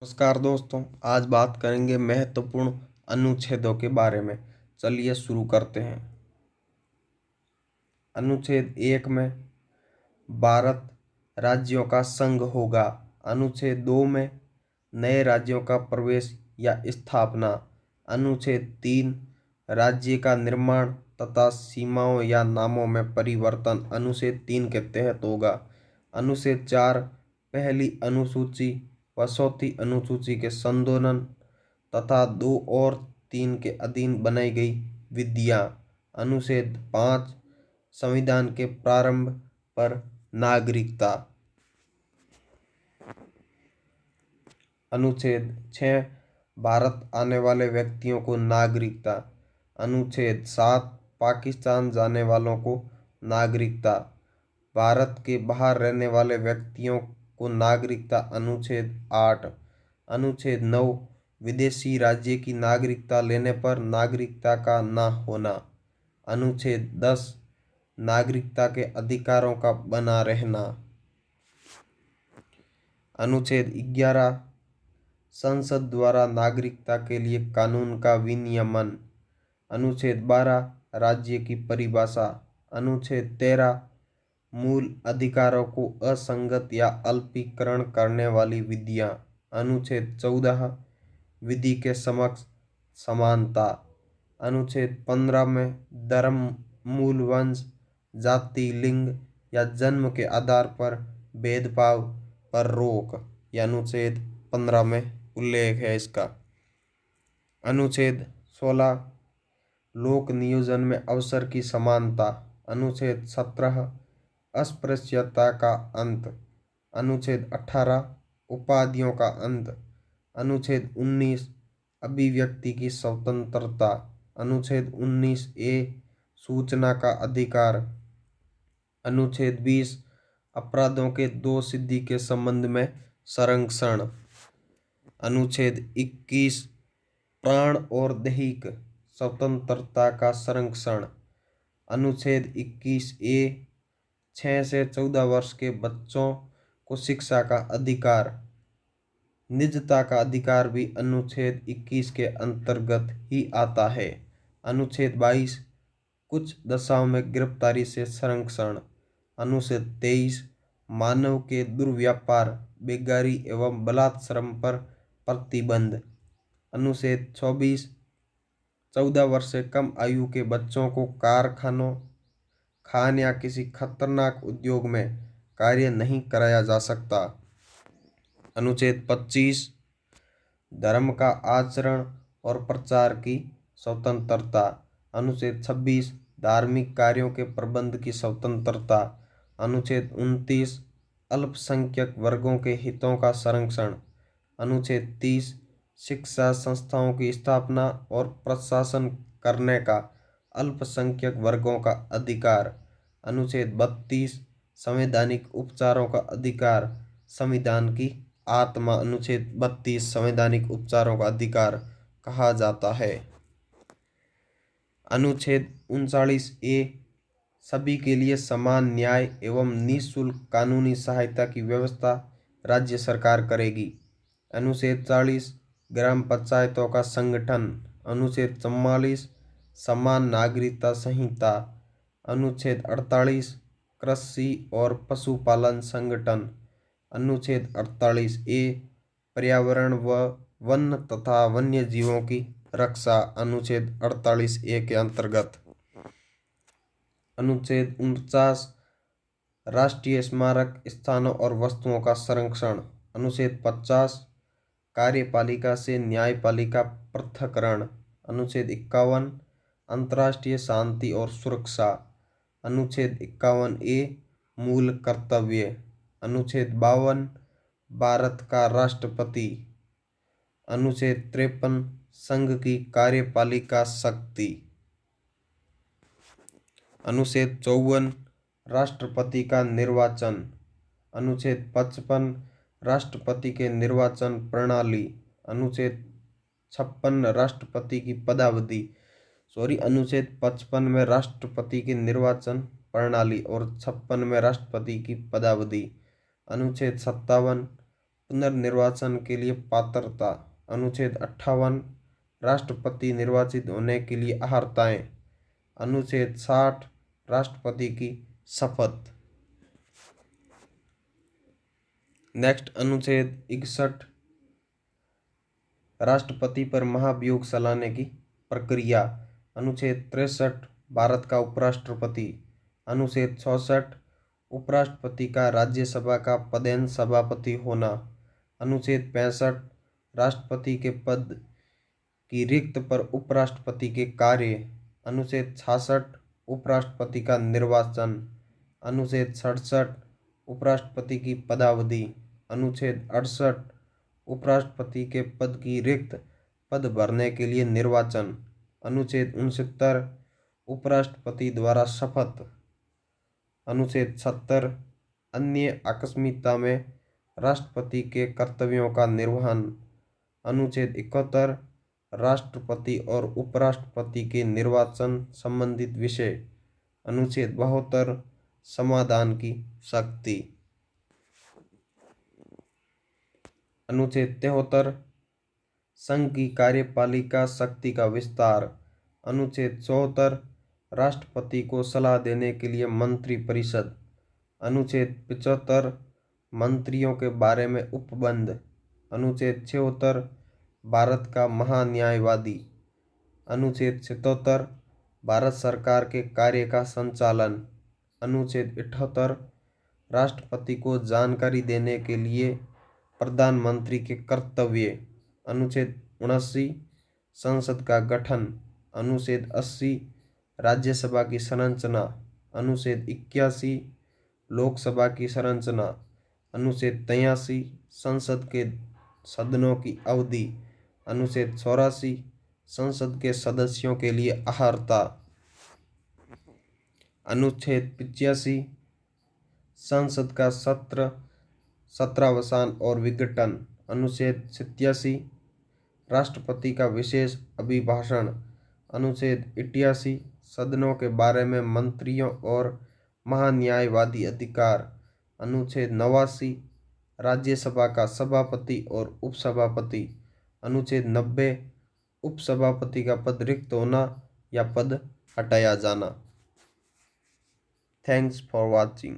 नमस्कार दोस्तों, आज बात करेंगे महत्वपूर्ण अनुच्छेदों के बारे में। चलिए शुरू करते हैं। अनुच्छेद 1 में भारत राज्यों का संघ होगा। अनुच्छेद 2 में नए राज्यों का प्रवेश या स्थापना। अनुच्छेद 3 राज्य का निर्माण तथा सीमाओं या नामों में परिवर्तन अनुच्छेद 3 के तहत होगा। अनुच्छेद 4 पहली अनुसूची व चौथी अनुसूची के संशोधन तथा 2 और 3 के अधीन बनाई गई विधियां। अनुच्छेद 5 संविधान के प्रारंभ पर नागरिकता। अनुच्छेद 6 भारत आने वाले व्यक्तियों को नागरिकता। अनुच्छेद 7 पाकिस्तान जाने वालों को नागरिकता। भारत के बाहर रहने वाले व्यक्तियों को नागरिकता। अनुच्छेद 8 अनुच्छेद 9 विदेशी राज्य की नागरिकता लेने पर नागरिकता का न होना। अनुच्छेद 10 नागरिकता के अधिकारों का बना रहना। अनुच्छेद 11 संसद द्वारा नागरिकता के लिए कानून का विनियमन। अनुच्छेद 12 राज्य की परिभाषा। अनुच्छेद 13 मूल अधिकारों को असंगत या अल्पीकरण करने वाली विधियां। अनुच्छेद 14 विधि के समक्ष समानता। अनुच्छेद 15 में धर्म, मूल वंश, जाति, लिंग या जन्म के आधार पर भेदभाव पर रोक। यह अनुच्छेद 15 में उल्लेख है इसका। अनुच्छेद 16 लोक नियोजन में अवसर की समानता। अनुच्छेद 17 अस्पृश्यता का अंत। अनुच्छेद 18 उपाधियों का अंत। अनुच्छेद 19 अभिव्यक्ति की स्वतंत्रता। अनुच्छेद 19A सूचना का अधिकार। अनुच्छेद 20 अपराधों के दोषसिद्धि के संबंध में संरक्षण। अनुच्छेद 21 प्राण और दैहिक स्वतंत्रता का संरक्षण। अनुच्छेद 21A 6 से 14 वर्ष के बच्चों को शिक्षा का अधिकार। निजता का अधिकार भी अनुच्छेद 21 के अंतर्गत ही आता है। अनुच्छेद 22 कुछ दशाओं में गिरफ्तारी से संरक्षण। अनुच्छेद 23 मानव के दुर्व्यापार, बेगारी एवं बलात्श्रम पर प्रतिबंध। अनुच्छेद 24 14 वर्ष से कम आयु के बच्चों को कारखानों, खान या किसी खतरनाक उद्योग में कार्य नहीं कराया जा सकता। अनुच्छेद 25 धर्म का आचरण और प्रचार की स्वतंत्रता। अनुच्छेद 26 धार्मिक कार्यों के प्रबंध की स्वतंत्रता। अनुच्छेद 29 अल्पसंख्यक वर्गों के हितों का संरक्षण। अनुच्छेद 30 शिक्षा संस्थाओं की स्थापना और प्रशासन करने का अल्पसंख्यक वर्गों का अधिकार। अनुच्छेद 32 संवैधानिक उपचारों का अधिकार, संविधान की आत्मा। अनुच्छेद 32 संवैधानिक उपचारों का अधिकार कहा जाता है। अनुच्छेद 39A सभी के लिए समान न्याय एवं निःशुल्क कानूनी सहायता की व्यवस्था राज्य सरकार करेगी। अनुच्छेद 40 ग्राम पंचायतों का संगठन। अनुच्छेद 44 समान नागरिकता संहिता। अनुच्छेद 48 कृषि और पशुपालन संगठन। अनुच्छेद 48A पर्यावरण व वन तथा वन्य जीवों की रक्षा। अनुच्छेद 48A के अंतर्गत। अनुच्छेद 49 राष्ट्रीय स्मारक स्थानों और वस्तुओं का संरक्षण। अनुच्छेद 50 कार्यपालिका से न्यायपालिका पृथक्करण। अनुच्छेद 51 अंतर्राष्ट्रीय शांति और सुरक्षा। अनुच्छेद 51A मूल कर्तव्य। अनुच्छेद 52 भारत का राष्ट्रपति। अनुच्छेद 53 संघ की कार्यपालिका शक्ति। अनुच्छेद 54 राष्ट्रपति का निर्वाचन। अनुच्छेद 55 राष्ट्रपति के निर्वाचन प्रणाली। अनुच्छेद 56 राष्ट्रपति की पदावधि। अनुच्छेद 55 में राष्ट्रपति की निर्वाचन प्रणाली और 56 में राष्ट्रपति की पदावधि। अनुच्छेद 57 पुनर्निर्वाचन के लिए पात्रता। अनुच्छेद 58 राष्ट्रपति निर्वाचित होने के लिए अर्हताएं। अनुच्छेद 60 राष्ट्रपति की शपथ। नेक्स्ट अनुच्छेद 61 राष्ट्रपति पर महाभियोग चलाने की प्रक्रिया। अनुच्छेद 63 भारत का उपराष्ट्रपति। अनुच्छेद 64 उपराष्ट्रपति का राज्यसभा का पदेन सभापति होना। अनुच्छेद 65 राष्ट्रपति के पद की रिक्त पर उपराष्ट्रपति के कार्य। अनुच्छेद 66 उपराष्ट्रपति का निर्वाचन। अनुच्छेद 67 उपराष्ट्रपति की पदावधि। अनुच्छेद 68 उपराष्ट्रपति के पद की रिक्त पद भरने के लिए निर्वाचन। अनुच्छेद 69 उपराष्ट्रपति द्वारा शपथ। अनुच्छेद 70 अन्य आकस्मिकता में राष्ट्रपति के कर्तव्यों का निर्वहन। अनुच्छेद 71 राष्ट्रपति और उपराष्ट्रपति के निर्वाचन संबंधित विषय। अनुच्छेद 72 समाधान की शक्ति। अनुच्छेद 73 संघ की कार्यपालिका शक्ति का विस्तार। अनुच्छेद 74 राष्ट्रपति को सलाह देने के लिए मंत्रिपरिषद। अनुच्छेद 75 मंत्रियों के बारे में उपबंध। अनुच्छेद 76 भारत का महान्यायवादी। अनुच्छेद 77 भारत सरकार के कार्य का संचालन। अनुच्छेद 78 राष्ट्रपति को जानकारी देने के लिए प्रधानमंत्री के कर्तव्य। अनुच्छेद 79 संसद का गठन। अनुच्छेद 80 राज्यसभा की संरचना। अनुच्छेद 81 लोकसभा की संरचना। अनुच्छेद 83 संसद के सदनों की अवधि। अनुच्छेद 84 संसद के सदस्यों के लिए अहर्ता। अनुच्छेद 85 संसद का सत्र सत्रावसान और विघटन। अनुच्छेद 87 राष्ट्रपति का विशेष अभिभाषण। अनुच्छेद 88 सदनों के बारे में मंत्रियों और महान्यायवादी अधिकार। अनुच्छेद 89 राज्यसभा का सभापति और उपसभापति। अनुच्छेद 90 उपसभापति का पद रिक्त होना या पद हटाया जाना। Thanks for watching.